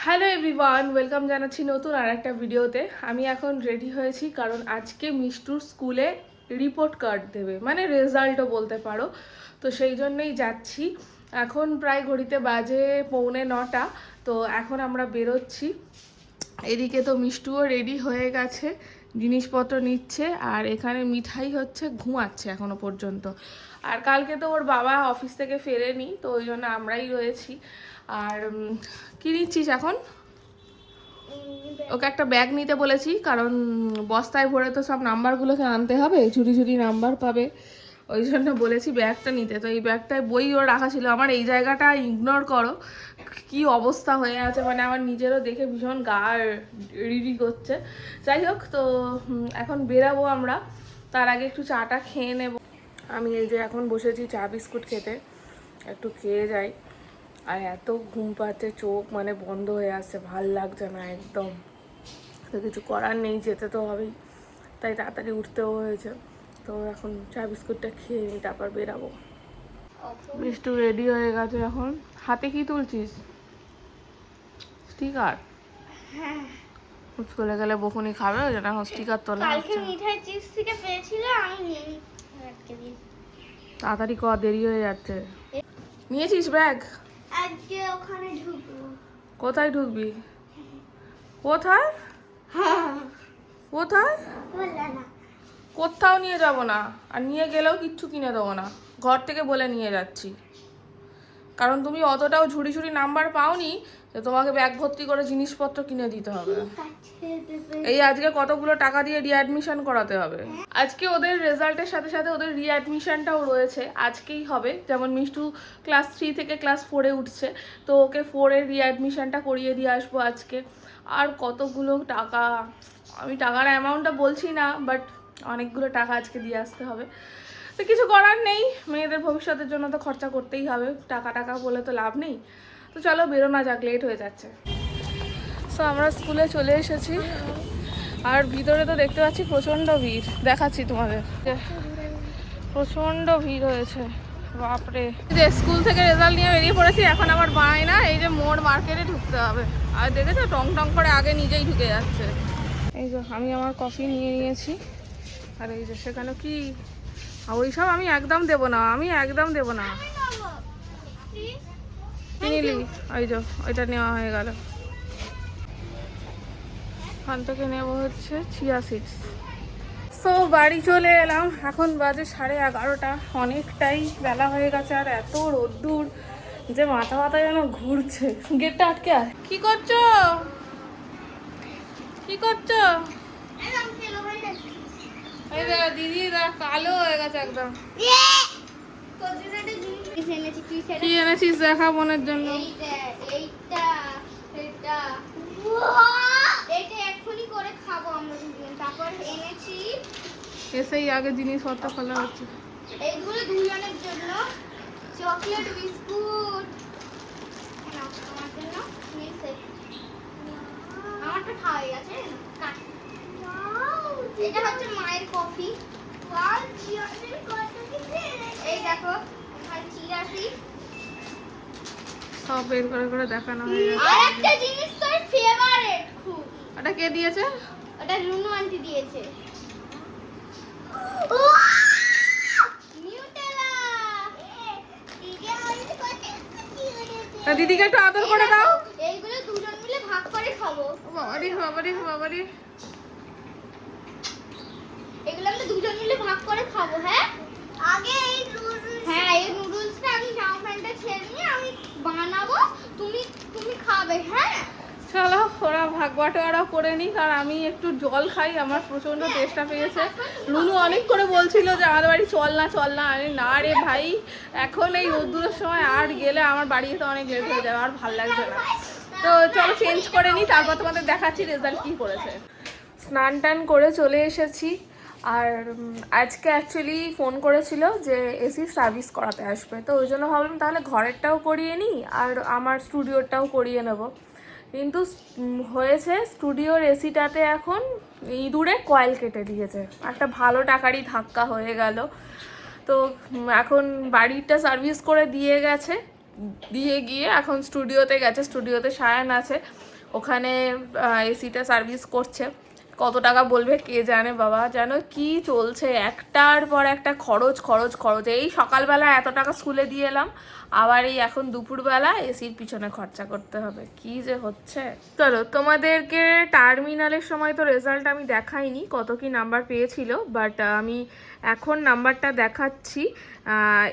Hello everyone, welcome জানাচ্ছি নতুন আর একটা ভিডিওতে। আমি এখন রেডি হয়েছি কারণ আজকে মিষ্টুর স্কুলে রিপোর্ট কার্ড দেবে, মানে রেজাল্টও বলতে পারো। তো সেই জন্যই যাচ্ছি। এখন প্রায় ঘড়িতে বাজে 8:45। তো এখন আমরা বেরোচ্ছি। এদিকে তো মিষ্টুও রেডি হয়ে গেছে, জিনিসপত্র নিচ্ছে, আর এখানে মিঠাই হচ্ছে ঘুমাচ্ছে এখনো পর্যন্ত। আর কালকে তো ওর বাবা অফিস থেকে ফেরেনি, তো ওই জন্য আমরাই রয়েছি। আর কি নিচ্ছিস এখন? ওকে একটা ব্যাগ নিতে বলেছি, কারণ বস্তায় ভরে তো সব নাম্বারগুলোকে আনতে হবে, ঝুড়ি ঝুড়ি নাম্বার পাবে, ওই জন্য বলেছি ব্যাগটা নিতে। তো এই ব্যাগটায় বই ওর রাখা ছিল। আমার এই জায়গাটা ইগনোর করো, কি অবস্থা হয়ে আছে, মানে আমার নিজেরও দেখে ভীষণ গা রিরি করছে। যাই হোক, তো এখন বেরাবো আমরা। তার আগে একটু চাটা খেয়ে নেব। আমি এই যে এখন বসেছি চা বিস্কুট খেতে, একটু খেয়ে যাই। আর এত ঘুম পাচ্ছে, চোখ মানে বন্ধ হয়ে আসছে, ভাল লাগছে না একদম। তো কিছু করার নেই, যেতে তো হবেই, তাই তাড়াতাড়ি উঠতেও হয়েছে। তো এখন চা বিস্কুটটা খেয়ে নিই, তারপর বেরাবো। মিষ্টু রেডি হয়ে গেছে এখন। হাতে কি তুলছিস? স্টিকার? হ্যাঁ, স্কুলে গেলে বকুনি খাবে, ওই জন্য এখন স্টিকার তোলা কালকে হচ্ছে। মিঠাই চিপস থেকে পেয়েছিল, আমি নিয়ে আটকে দিয়েছি। তাড়াতাড়ি কর, দেরি হয়ে যাচ্ছে। নিয়েছিস ব্যাগ? আজকে ওখানে ঢুকবো। কোথায় ঢুকবি? কোথায় কোথায়? বললা না। কোথাও নিয়ে যাব না, আর নিয়ে গেলেও কিচ্ছু কিনে দেবো না। ঘর থেকে বলে নিয়ে যাচ্ছি, কারণ তুমি অতটাও ঝুড়ি ঝুড়ি নাম্বার পাওনি যে তোমাকে ব্যাগ ভর্তি করে জিনিসপত্র কিনে দিতে হবে। এই আজকে কতগুলো টাকা দিয়ে রিঅ্যাডমিশন করাতে হবে। আজকে ওদের রেজাল্টের সাথে সাথে ওদের রিঅ্যাডমিশনটাও রয়েছে, আজকেই হবে। যেমন মিষ্টু ক্লাস 3 থেকে ক্লাস 4-এ উঠছে, তো ওকে 4-এর রিঅ্যাডমিশনটা করিয়ে দিয়ে আসবো আজকে। আর কতগুলো টাকা, আমি টাকার অ্যামাউন্টটা বলছি না, বাট অনেকগুলো টাকা আজকে দিয়ে আসতে হবে। তো কিছু করার নেই, মেয়েদের ভবিষ্যতের জন্য তো খরচা করতেই হবে, টাকা টাকা বলে তো লাভ নেই। তো চলো বেরোনা যাক, লেট হয়ে যাচ্ছে। সো আমরা স্কুলে চলে এসেছি, আর ভিতরে তো দেখতে পাচ্ছি প্রচণ্ড ভিড়। দেখাচ্ছি তোমাদের, প্রচণ্ড ভিড় হয়েছে, বাপরে। যে স্কুল থেকে রেজাল্ট নিয়ে বেরিয়ে পড়েছি, এখন আবার বায়না এই যে মোড় মার্কেটে ঢুকতে হবে। আর দেখেছো টং টং করে আগে নিজেই ঢুকে যাচ্ছে। এই যে আমি আমার কফি নিয়ে নিয়েছি, আর এই যে সেখানে কি ওইসব আমি একদম দেবো না, আমি একদম দেবো না। কি নিলি? ওই যে ওইটা নেওয়া হয়ে গেল। ওখান থেকে নেবো হচ্ছে চিয়া সিডস। সো বাড়ি চলে এলাম, এখন বাজে 11:30। অনেকটাই বেলা হয়ে গেছে, আর এত রোদ্দুর যে মাথা মাথা যেন ঘুরছে। গেটটা আটকে আয়। কি করছো? কি করছো? এই দেখ দিদি, দেখ কালো হয়ে গেছে একদম। কি এনেছিস দেখা বোনের জন্য? এসেই আগে জিনিসপত্র খোলা হচ্ছে। এইগুলো দুজনের জন্য চকলেট বিস্কুট, আমার জন্য আমারটা খাওয়া গেছে। এটা হচ্ছে মায়ের কফি। এই দেখো চিয়াসি, সব বের করে করে দেখানো হয়ে গেছে। আর একটা জিনিস তোর ফেভারিট খুব। ওটা কে দিয়েছে? ওটা রুনু আন্টি দিয়েছে। নিউটেলা। দিদিকে একটু আদর করে দাও। এইগুলো দুজন মিলে ভাগ করে খাবো। বাবারি বাবারি বাবারি। এগুলো আমরা দুজন মিলে ভাগ করে খাবো। হ্যাঁ, আগে এই নুডলসটা আমি জামা প্যান্টটা ছেড়ে নিয়ে আমি বানাবো, তুমি তুমি খাবে। হ্যাঁ চলো ওরা ভাগ বাটোয়ারা করে নিই, কারণ আমি একটু জল খাই, আমার প্রচণ্ড তেষ্টা পেয়েছে। রুনু অনেক করে বলছিল যে আমাদের বাড়ি চল না চল না, আমি না রে ভাই, এখন এই রোদ্দুরের সময় আর গেলে আমার বাড়িতে অনেক লেট হয়ে যাবে, আর ভাল লাগছে না। তো চলো চেঞ্জ করে নিই, তারপর তোমাদের দেখাচ্ছি রেজাল্ট কী করেছে। স্নান টান করে চলে এসেছি। আর আজকে অ্যাকচুয়ালি ফোন করেছিল যে এসি সার্ভিস করাতে আসবে, তো ওই জন্য ভাবলাম তাহলে ঘরেরটাও করিয়ে নিই আর আমার স্টুডিওরটাও করিয়ে নেব। কিন্তু হয়েছে স্টুডিওর এসিটাতে এখন ইঁদুরে কয়েল কেটে দিয়েছে, একটা ভালো টাকারই ধাক্কা হয়ে গেল। তো এখন বাড়িটা সার্ভিস করে দিয়ে গেছে, দিয়ে গিয়ে এখন স্টুডিওতে গেছে, স্টুডিওতে সায়ান আছে। ওখানে এসিটা সার্ভিস করছে। কত টাকা বলবে কে জানে বাবা, যেন কি চলছে একটার পর একটা খরচ খরচ খরচ। এই সকালবেলা এত টাকা স্কুলে দিয়ে এলাম, আবার এই এখন দুপুরবেলা এসির পিছনে খরচা করতে হবে, কি যে হচ্ছে। চলো, তোমাদেরকে টার্মিনালের সময় তো রেজাল্ট আমি দেখাইনি কত কি নাম্বার পেয়েছিল, বাট আমি এখন নাম্বারটা দেখাচ্ছি।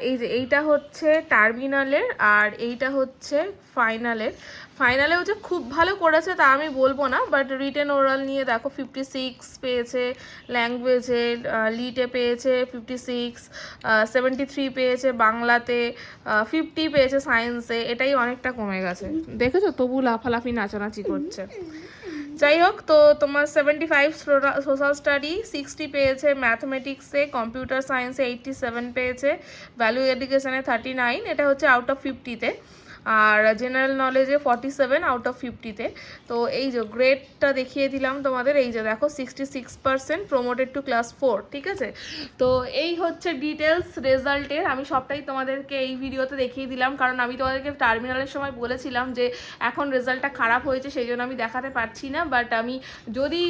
এই যে এইটা হচ্ছে টার্মিনালের আর এইটা হচ্ছে ফাইনালের। ফাইনালে হচ্ছে খুব ভালো করেছে তা আমি বলবো না, বাট রিটেন ওরাল নিয়ে দেখো 56 পেয়েছে, ল্যাঙ্গুয়েজে লিটে পেয়েছে 56, 73 পেয়েছে বাংলাতে, 50 পেয়েছে সায়েন্সে। এটাই অনেকটা কমে গেছে, দেখেছো? তবু লাফালাফি নাচানাচি করছে। যাই হোক, তো তোমার 75 সোশ্যাল স্টাডি, 60 পেয়েছে ম্যাথমেটিক্সে, কম্পিউটার সায়েন্সে 87 পেয়েছে, ভ্যালু এডুকেশনে 39, এটা হচ্ছে আউট অফ 50-তে, আর জেনারেল নলেজে 47 আউট অফ 50-তে। তো এই যে গ্রেডটা দেখিয়ে দিলাম তোমাদের, এই যে দেখো 66% প্রমোটেড টু ক্লাস 4, ঠিক আছে? তো এই হচ্ছে ডিটেলস রেজাল্টের। আমি সবটাই তোমাদেরকে এই ভিডিওতে দেখিয়ে দিলাম, কারণ আমি তোমাদেরকে টার্মিনালের সময় বলেছিলাম যে এখন রেজাল্টটা খারাপ হয়েছে, সেই জন্য আমি দেখাতে পারছি না, বাট আমি যদি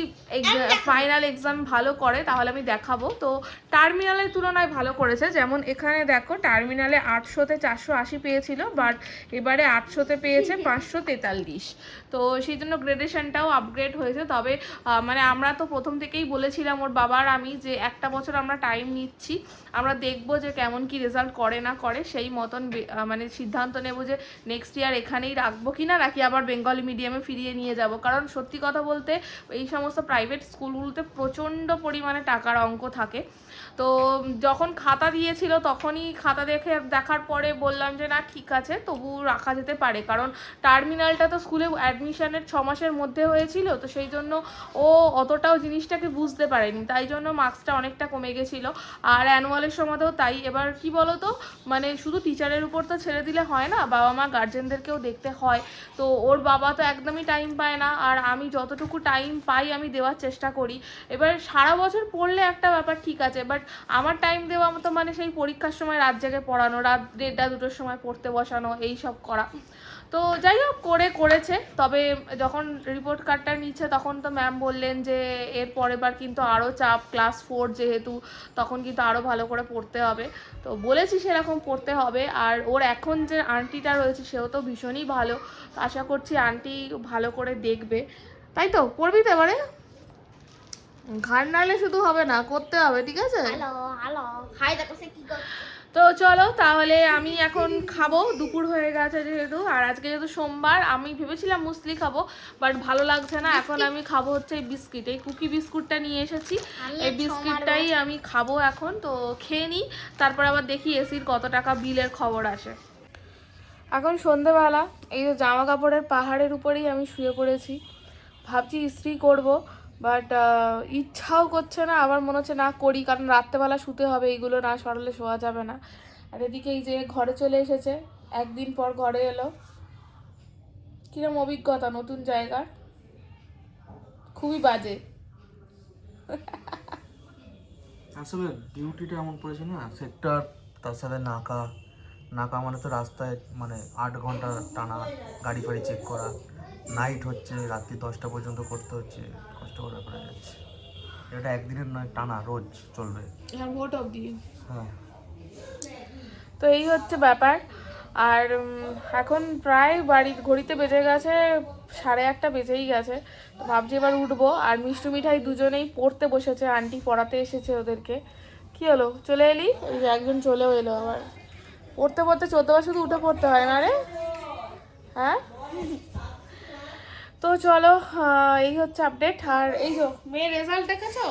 ফাইনাল এক্সাম ভালো করে তাহলে আমি দেখাবো। তো টার্মিনালের তুলনায় ভালো করেছে, যেমন এখানে দেখো টার্মিনালে 800-তে 480 পেয়েছিল, বাট এবারে 800-তে পেয়েছে 543। তো সেই জন্য গ্রেডেশনটাও আপগ্রেড হয়েছে। তবে মানে আমরা তো প্রথম থেকেই বলেছিলাম ওর বাবার আমি যে একটা বছর আমরা টাইম নিচ্ছি, আমরা দেখবো যে কেমন কি রেজাল্ট করে না করে, সেই মতন মানে সিদ্ধান্ত নেব যে নেক্সট ইয়ার এখানেই রাখবো কিনা, নাকি আবার বেঙ্গলি মিডিয়ামে ফিরিয়ে নিয়ে যাব। কারণ সত্যি কথা বলতে এই সমস্ত প্রাইভেট স্কুলগুলোতে প্রচণ্ড পরিমাণে টাকার অঙ্ক থাকে। তো যখন খাতা দিয়েছিল তখনই খাতা দেখার পরে বললাম যে না ঠিক আছে, তবু রাখা যেতে পারে, কারণ টার্মিনালটা তো স্কুলে অ্যাডমিশনের 6 মাসের মধ্যে হয়েছিল, তো সেই জন্য ও অতটাও জিনিসটাকে বুঝতে পারেনি, তাই জন্য মার্কসটা অনেকটা কমে গেছিলো। আর অ্যানুয়ালের সময়তেও তাই। এবার কি বলো তো, মানে শুধু টিচারের উপর তো ছেড়ে দিলে হয় না, বাবা মা গার্জেনদেরকেও দেখতে হয়। তো ওর বাবা তো একদমই টাইম পায় না, আর আমি যতটুকু টাইম পাই আমি দেওয়ার চেষ্টা করি। এবার সারা বছর পড়লে একটা ব্যাপার ঠিক আছে, বাট আমার টাইম দেওয়া মতো মানে সেই পরীক্ষার সময় রাত জেগে পড়ানো, রাত 1:30-2টোর সময় পড়তে বসানো, এই সব করা। তো যাই হোক করেছে। তবে যখন রিপোর্ট কার্ডটা নিচ্ছে তখন তো ম্যাম বললেন যে এর পরের বার কিন্তু আরও চাপ, ক্লাস 4 যেহেতু, তখন কিন্তু আরও ভালো করে পড়তে হবে। তো বলেছি সেরকম পড়তে হবে। আর ওর এখন যে আন্টিটা রয়েছে সেও তো ভীষণই ভালো, তো আশা করছি আন্টি ভালো করে দেখবে। তাই তো, পড়বি তো এবারে? ঘাড় নালে শুধু হবে না, করতে হবে, ঠিক আছে? তো চলো তাহলে আমি এখন খাবো, দুপুর হয়ে গেছে যেহেতু, আর আজকে যেহেতু সোমবার আমি ভেবেছিলাম মুসলি খাবো, বাট ভালো লাগছে না। এখন আমি খাবো হচ্ছে এই বিস্কিট, এই কুকি বিস্কুটটা নিয়ে এসেছি, এই বিস্কিটটাই আমি খাবো এখন। তো খেয়ে নিই, তারপর আবার দেখি এসির কত টাকা বিলের খবর আসে। এখন সন্ধেবেলা, এই যে জামা কাপড়ের পাহাড়ের উপরেই আমি শুয়ে পড়েছি, ভাবছি ইস্ত্রি করব, বাট ইচ্ছাও করছে না, আবার মনে হচ্ছে না করি, কারণ রাত্রেবেলা শুতে হবে, এইগুলো না সরালে শোয়া যাবে না। আর এদিকে এই যে ঘরে চলে এসেছে, একদিন পর ঘরে এলো। কিরম অভিজ্ঞতা নতুন জায়গার? খুবই বাজে। আসলে ডিউটিটা এমন পড়েছে না, সেক্টর, তার সাথে নাকা মানে তো রাস্তায় মানে 8 ঘন্টা টানা গাড়ি ফাড়ি চেক করা, নাইট হচ্ছে, রাত্রি 10টা পর্যন্ত করতে হচ্ছে, কষ্ট করে করা যাচ্ছে। এটা একদিনের নয়, টানা রোজ চলবে। ভোট অবধি। হ্যাঁ, তো এই হচ্ছে ব্যাপার। আর এখন প্রায় ঘড়িতে বেজে গেছে 8:30 বেজেই গেছে। তো ভাবছি এবার উঠবো। আর মিষ্টি মিঠাই দুজনেই পড়তে বসেছে, আন্টি পড়াতে এসেছে ওদেরকে। কি হলো, চলে এলি? ওই যে একজন চলেও এলো আবার। পড়তে 14বার শুধু উঠে পড়তে হয় না রে, হ্যাঁ? তো চলো, এই হচ্ছে আপডেট। আর এই যে মেয়ের রেজাল্ট দেখেছো?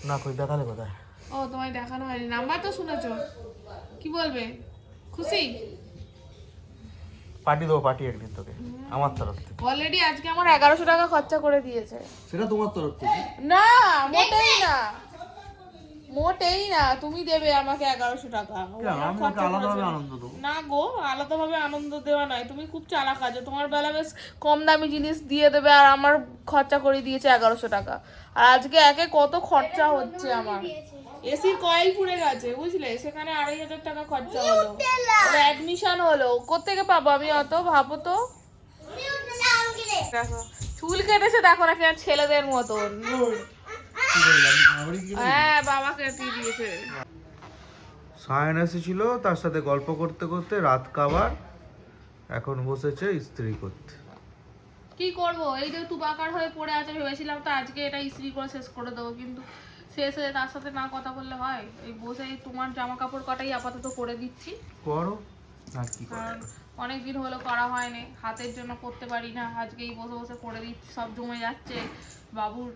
না, কই দেখালে কোথায়? ও, তোমায় দেখানো হয়নি, নাম্বার তো শুনেছো। কি বলবে, খুশি? পার্টি দেবো, পার্টি একদিন তোকে আমার তরফ থেকে। অলরেডি আজকে আমার 1100 টাকা খরচা করে দিয়েছে। সেটা তোমার তরফ থেকে না, মোটেই না, মোটেই না। তুমি দেবে আমাকে 1100 টাকা। আমি ওকে আলাদাভাবে আনন্দ দেবো। না গো, আলাদাভাবে আনন্দ দেওয়া নয়, তুমি খুব চালাক আছো। তোমার বেলা বেশ কম দামি জিনিস দিয়ে দেবে, আর আমার খরচা করে দিয়েছে 1100 টাকা। আর আজকে একে কত খরচা হচ্ছে আমার। এসির কয়েল পুড়ে গেছে বুঝলে, সেখানে 2500 টাকা খরচা হলো, অ্যাডমিশন হলো। কোত্থেকে পাবো আমি অত, ভাবো তো। দেখো চুল কেটেছে, দেখো না কেন ছেলেদের মতন। হ্যাঁ বাবাকে দিয়ে দিয়েছে। সায়ন এসেছিল, তার সাথে গল্প করতে করতে রাত কাবার, এখন বসেছে ইস্ত্রি করতে। কি করব, এই যে তুবাকার হয়ে পড়ে আছে, ভেবেছিলাম তো আজকে এটা ইস্ত্রি করে শেষ করে দেবো, কিন্তু শেষ হয়ে তার সাথে না কথা বললে হয়। এই বসে তোমার জামা কাপড় কটাই আপাতত করে দিচ্ছি, করো আর কি করা কারণ যাবে। অনেকদিন হলো করা হয়নি, হাতের জন্য করতে পারি না। আজকেই বসে বসে করে দিচ্ছি, সব জমে যাচ্ছে। বাবুর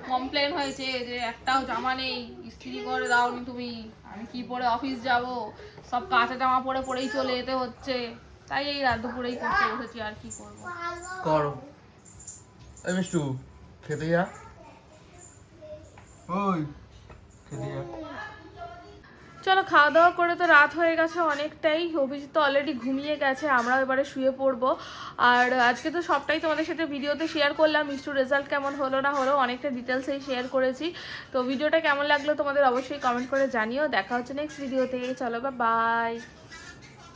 কমপ্লেন হয়েছে যে একটাও জামা নেই, ইস্ত্রি করে দাওনি তুমি, আমি কি পরে অফিস যাব, সব কাঁচা জামা পরে পরেই চলে যেতে হচ্ছে। তাই এই রাত দুপুরেই করতে বসেছি, আর কি করবো। করো। এই মিষ্টু, খেতে যা। ওই খেতে যা। চলো খাওয়া দাওয়া করে তো রাত হয়ে গেছে অনেকটাই, অভিজিৎ তো অলরেডি ঘুমিয়ে গেছে, আমরাও এবারে শুয়ে পড়বো। আর আজকে তো সবটাই তোমাদের সাথে ভিডিওতে শেয়ার করলাম, মিষ্টুর রেজাল্ট কেমন হলো না হলো অনেকটা ডিটেলসেই শেয়ার করেছি। তো ভিডিওটা কেমন লাগলো তোমাদের অবশ্যই কমেন্ট করে জানিও। দেখা হচ্ছে নেক্সট ভিডিওতে, চলো বাই।